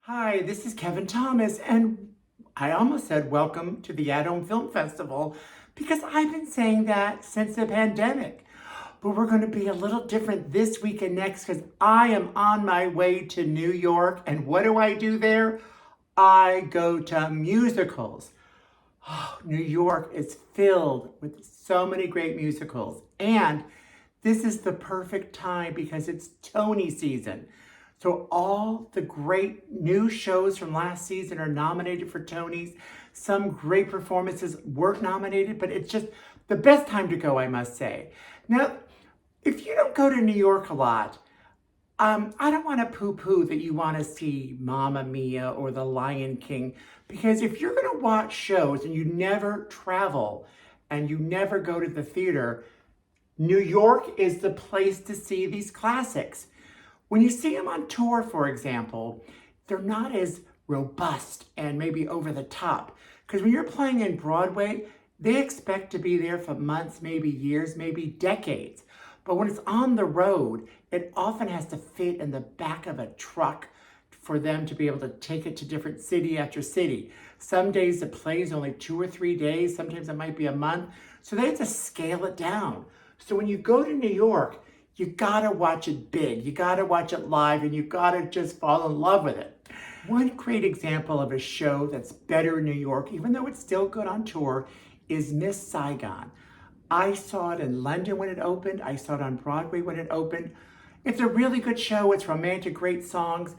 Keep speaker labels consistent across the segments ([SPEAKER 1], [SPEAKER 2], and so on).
[SPEAKER 1] Hi, this is Kevin Thomas, and I almost said welcome to the At Home Film Festival because I've been saying that since the pandemic. But we're going to be a little different this week and next because I am on my way to New York. And what do I do there? I go to musicals. Oh, New York is filled with so many great musicals. And this is the perfect time because it's Tony season. So all the great new shows from last season are nominated for Tonys. Some great performances weren't nominated, but it's just the best time to go, I must say. Now, if you don't go to New York a lot, I don't want to poo-poo that you want to see Mamma Mia or The Lion King, because if you're going to watch shows and you never travel and you never go to the theater, New York is the place to see these classics. When you see them on tour, for example, they're not as robust and maybe over the top. Because when you're playing in Broadway, they expect to be there for months, maybe years, maybe decades. But when it's on the road, it often has to fit in the back of a truck for them to be able to take it to different city after city. Some days the play is only 2 or 3 days, sometimes it might be a month. So they have to scale it down. So when you go to New York, you gotta watch it big, you gotta watch it live, and you gotta just fall in love with it. One great example of a show that's better in New York, even though it's still good on tour, is Miss Saigon. I saw it in London when it opened. I saw it on Broadway when it opened. It's a really good show. It's romantic, great songs,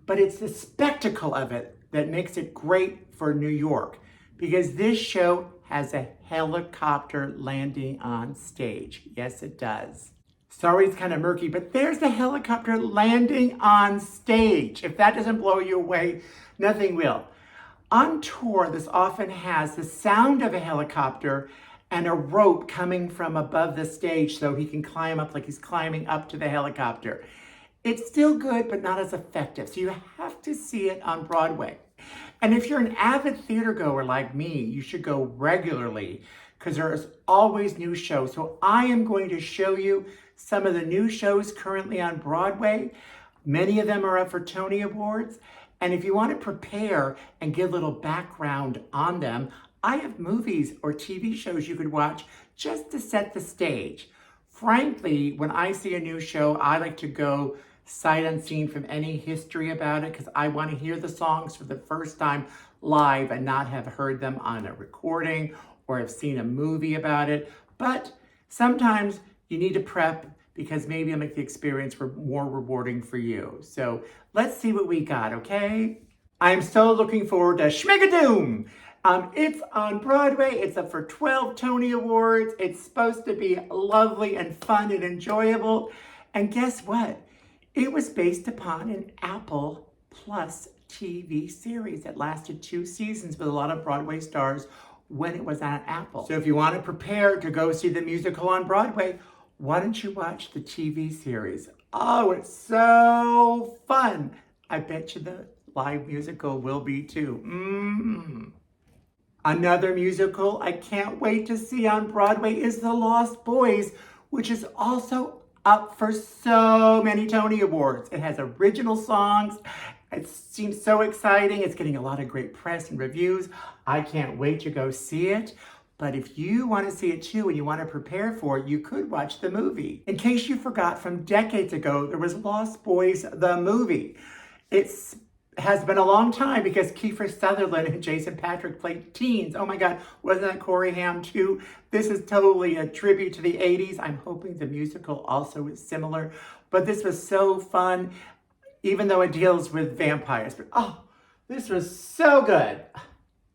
[SPEAKER 1] but it's the spectacle of it that makes it great for New York, because this show has a helicopter landing on stage. Yes, it does. Sorry, it's kind of murky, but there's the helicopter landing on stage. If that doesn't blow you away, nothing will. On tour, this often has the sound of a helicopter and a rope coming from above the stage so he can climb up like he's climbing up to the helicopter. It's still good, but not as effective. So you have to see it on Broadway. And if you're an avid theater goer like me, you should go regularly because there's always new shows. So I am going to show you some of the new shows currently on Broadway. Many of them are up for Tony Awards. And if you want to prepare and get a little background on them, I have movies or TV shows you could watch just to set the stage. Frankly, when I see a new show, I like to go sight unseen from any history about it because I want to hear the songs for the first time live and not have heard them on a recording or have seen a movie about it. But sometimes you need to prep because maybe it'll make the experience more rewarding for you. So let's see what we got, okay? I'm so looking forward to Schmigadoon. It's on Broadway. It's up for 12 Tony Awards. It's supposed to be lovely and fun and enjoyable. And guess what? It was based upon an Apple Plus TV series that lasted 2 seasons with a lot of Broadway stars when it was on Apple. So if you want to prepare to go see the musical on Broadway, why don't you watch the TV series? Oh, it's so fun. I bet you the live musical will be too. Another musical I can't wait to see on Broadway is The Lost Boys, which is also up for so many Tony Awards. It has original songs. It seems so exciting. It's getting a lot of great press and reviews. I can't wait to go see it. But if you want to see it too and you want to prepare for it, you could watch the movie. In case you forgot, from decades ago, there was Lost Boys, the movie. It's has been a long time because Kiefer Sutherland and Jason Patric played teens. Oh my God, wasn't that Corey Haim too? This is totally a tribute to the 80s. I'm hoping the musical also is similar, but this was so fun, even though it deals with vampires. But oh, this was so good.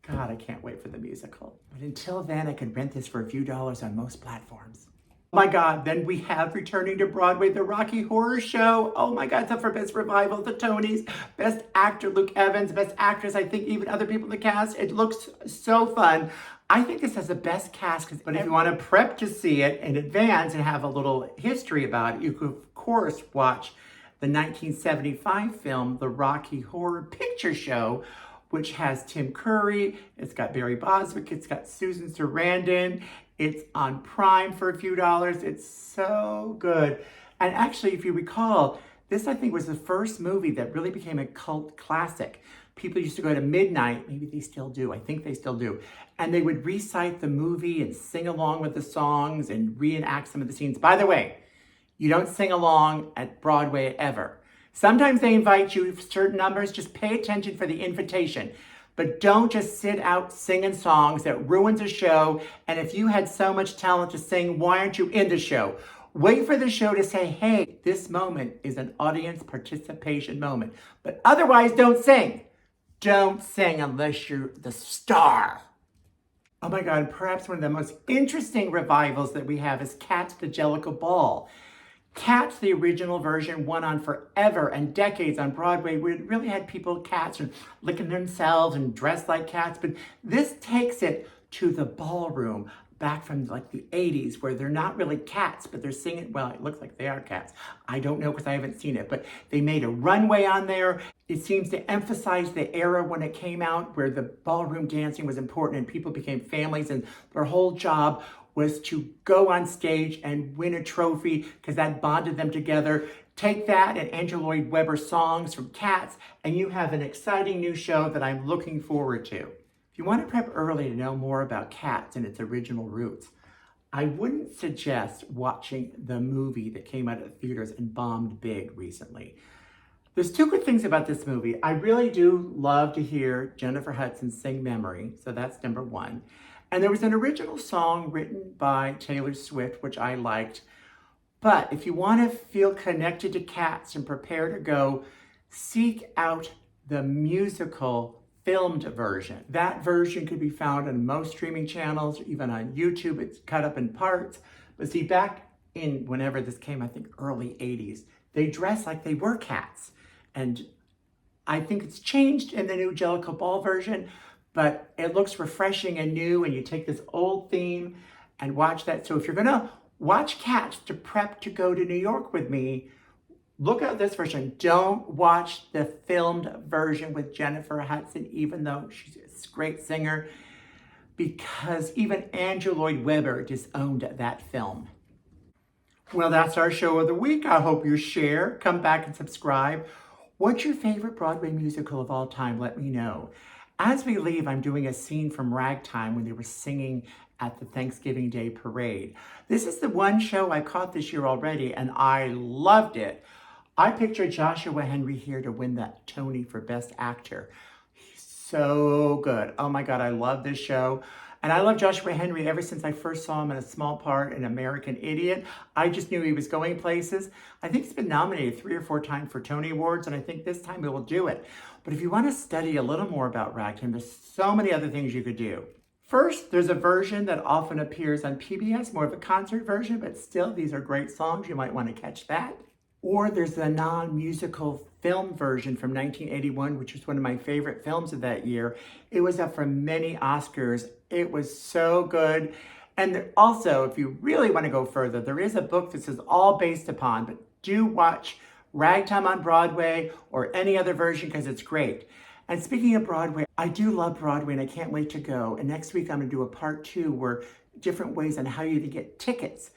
[SPEAKER 1] God, I can't wait for the musical. But until then, I can rent this for a few dollars on most platforms. Oh my God, then we have returning to Broadway, the Rocky Horror Show. Oh my God, it's up for Best Revival, the Tonys, Best Actor, Luke Evans, Best Actress, I think even other people in the cast. It looks so fun. I think this has the best cast, but if you want to prep to see it in advance and have a little history about it, you could, of course, watch the 1975 film, The Rocky Horror Picture Show, which has Tim Curry, it's got Barry Boswick, it's got Susan Sarandon, it's on Prime for a few dollars. It's so good. And actually, if you recall, This, I think, was the first movie that really became a cult classic. People used to go to midnight, maybe they still do, I think they still do, and they would recite the movie and sing along with the songs and reenact some of the scenes. By the way, you don't sing along at Broadway ever. Sometimes they invite you for certain numbers, just pay attention for the invitation. But don't just sit out singing songs that ruins a show. And if you had so much talent to sing, why aren't you in the show? Wait for the show to say, hey, this moment is an audience participation moment. But otherwise, don't sing. Don't sing unless you're the star. Oh my God, perhaps one of the most interesting revivals that we have is Cats, the Jellicle Ball. Cats, the original version, went on forever and decades on Broadway, where it really had people, cats, and licking themselves and dressed like cats. But this takes it to the ballroom, back from like the 80s, where they're not really cats, but they're singing, well, it looks like they are cats. I don't know because I haven't seen it, but they made a runway on there. It seems to emphasize the era when it came out, where the ballroom dancing was important and people became families, and their whole job was to go on stage and win a trophy because that bonded them together. Take that and Andrew Lloyd Webber songs from Cats, and you have an exciting new show that I'm looking forward to. If you want to prep early to know more about Cats and its original roots, I wouldn't suggest watching the movie that came out of the theaters and bombed big recently. There's two good things about this movie. I really do love to hear Jennifer Hudson sing Memory, so that's number one. And there was an original song written by Taylor Swift, which I liked. But if you want to feel connected to Cats and prepare to go, seek out the musical filmed version. That version could be found on most streaming channels, even on YouTube. It's cut up in parts. But see, back in whenever this came, I think early 80s, they dressed like they were cats. And I think it's changed in the new Jellicle Ball version, but it looks refreshing and new, and you take this old theme and watch that. So if you're gonna watch Cats to prep to go to New York with me, look at this version. Don't watch the filmed version with Jennifer Hudson, even though she's a great singer, because even Andrew Lloyd Webber disowned that film. Well, that's our show of the week. I hope you share, come back and subscribe. What's your favorite Broadway musical of all time? Let me know. As we leave, I'm doing a scene from Ragtime when they were singing at the Thanksgiving Day parade. This is the one show I caught this year already, and I loved it. I picture Joshua Henry here to win that Tony for Best Actor. He's so good. Oh my God, I love this show. And I love Joshua Henry ever since I first saw him in a small part in American Idiot. I just knew he was going places. I think he's been nominated 3 or 4 times for Tony Awards, and I think this time he will do it. But if you want to study a little more about Ragtime, there's so many other things you could do. First, there's a version that often appears on PBS, more of a concert version, but still, these are great songs. You might want to catch that. Or there's the non-musical film version from 1981, which was one of my favorite films of that year. It was up for many Oscars. It was so good. And also, if you really want to go further, there is a book this is all based upon, but do watch Ragtime on Broadway or any other version because it's great. And speaking of Broadway, I do love Broadway and I can't wait to go. And next week I'm going to do a part 2 where different ways on how you can get tickets.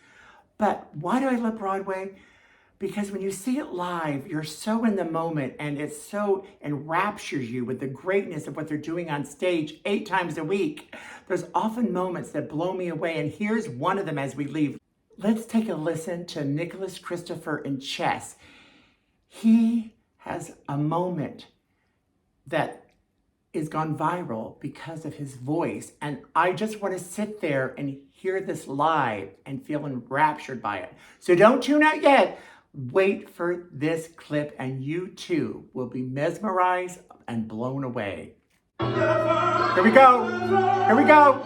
[SPEAKER 1] But why do I love Broadway? Because when you see it live, you're so in the moment and it so enraptures you with the greatness of what they're doing on stage 8 times a week. There's often moments that blow me away, and here's one of them as we leave. Let's take a listen to Nicholas Christopher in Chess. He has a moment that is gone viral because of his voice, and I just want to sit there and hear this live and feel enraptured by it. So don't tune out yet. Wait for this clip and you too will be mesmerized and blown away. Here we go. Here we go.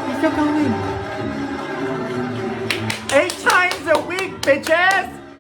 [SPEAKER 1] He's still going. 8 times a week, bitches!